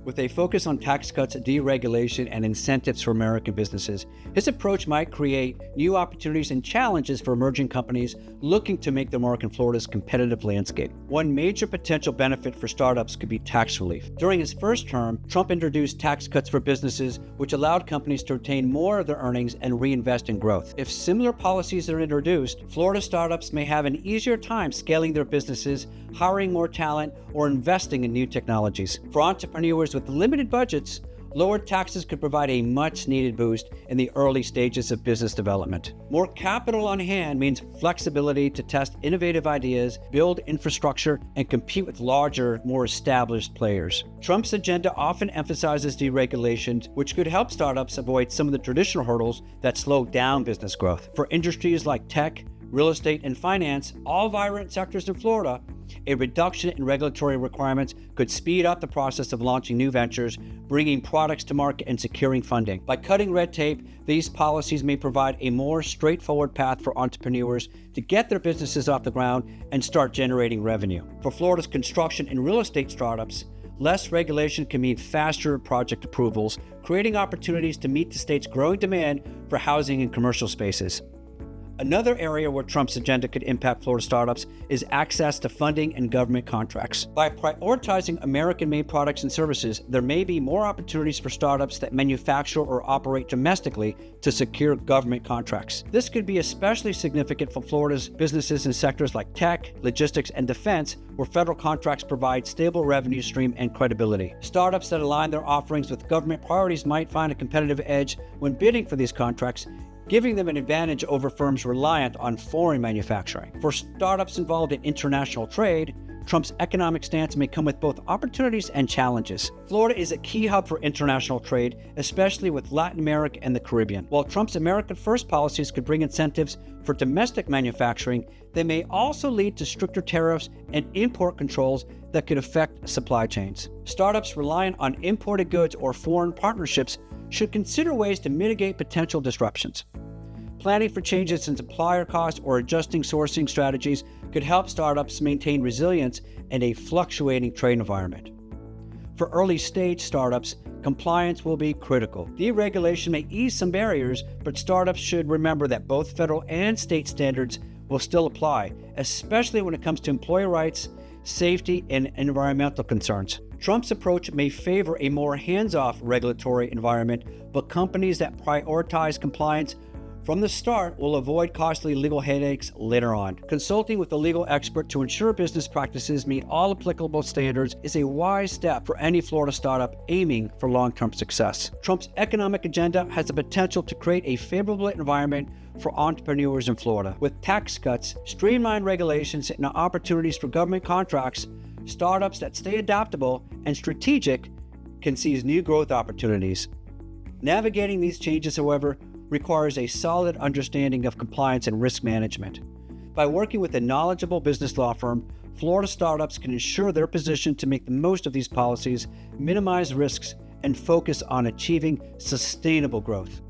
With a focus on tax cuts, deregulation, and incentives for American businesses, his approach might create new opportunities and challenges for emerging companies looking to make their mark in Florida's competitive landscape. One major potential benefit for startups could be tax relief. During his first term, Trump introduced tax cuts for businesses, which allowed companies to retain more of their earnings and reinvest in growth. If similar policies are introduced, Florida startups may have an easier time scaling their businesses, hiring more talent, or investing in new technologies. For entrepreneurs with limited budgets, lower taxes could provide a much-needed boost in the early stages of business development. More capital on hand means flexibility to test innovative ideas, build infrastructure, and compete with larger, more established players. Trump's agenda often emphasizes deregulation, which could help startups avoid some of the traditional hurdles that slow down business growth. For industries like tech, real estate, and finance, all vibrant sectors in Florida, a reduction in regulatory requirements could speed up the process of launching new ventures, bringing products to market, and securing funding. By cutting red tape, these policies may provide a more straightforward path for entrepreneurs to get their businesses off the ground and start generating revenue. For Florida's construction and real estate startups, less regulation can mean faster project approvals, creating opportunities to meet the state's growing demand for housing and commercial spaces. Another area where Trump's agenda could impact Florida startups is access to funding and government contracts. By prioritizing American-made products and services, there may be more opportunities for startups that manufacture or operate domestically to secure government contracts. This could be especially significant for Florida's businesses in sectors like tech, logistics, and defense, where federal contracts provide stable revenue stream and credibility. Startups that align their offerings with government priorities might find a competitive edge when bidding for these contracts, giving them an advantage over firms reliant on foreign manufacturing. For startups involved in international trade, Trump's economic stance may come with both opportunities and challenges. Florida is a key hub for international trade, especially with Latin America and the Caribbean. While Trump's American First policies could bring incentives for domestic manufacturing, they may also lead to stricter tariffs and import controls that could affect supply chains. Startups reliant on imported goods or foreign partnerships should consider ways to mitigate potential disruptions. Planning for changes in supplier costs or adjusting sourcing strategies could help startups maintain resilience in a fluctuating trade environment. For early-stage startups, compliance will be critical. Deregulation may ease some barriers, but startups should remember that both federal and state standards will still apply, especially when it comes to employee rights, safety, and environmental concerns. Trump's approach may favor a more hands-off regulatory environment, but companies that prioritize compliance from the start will avoid costly legal headaches later on. Consulting with a legal expert to ensure business practices meet all applicable standards is a wise step for any Florida startup aiming for long-term success. Trump's economic agenda has the potential to create a favorable environment for entrepreneurs in Florida. With tax cuts, streamlined regulations, and opportunities for government contracts, startups that stay adaptable and strategic can seize new growth opportunities. Navigating these changes, however, requires a solid understanding of compliance and risk management. By working with a knowledgeable business law firm, Florida startups can ensure their position to make the most of these policies, minimize risks, and focus on achieving sustainable growth.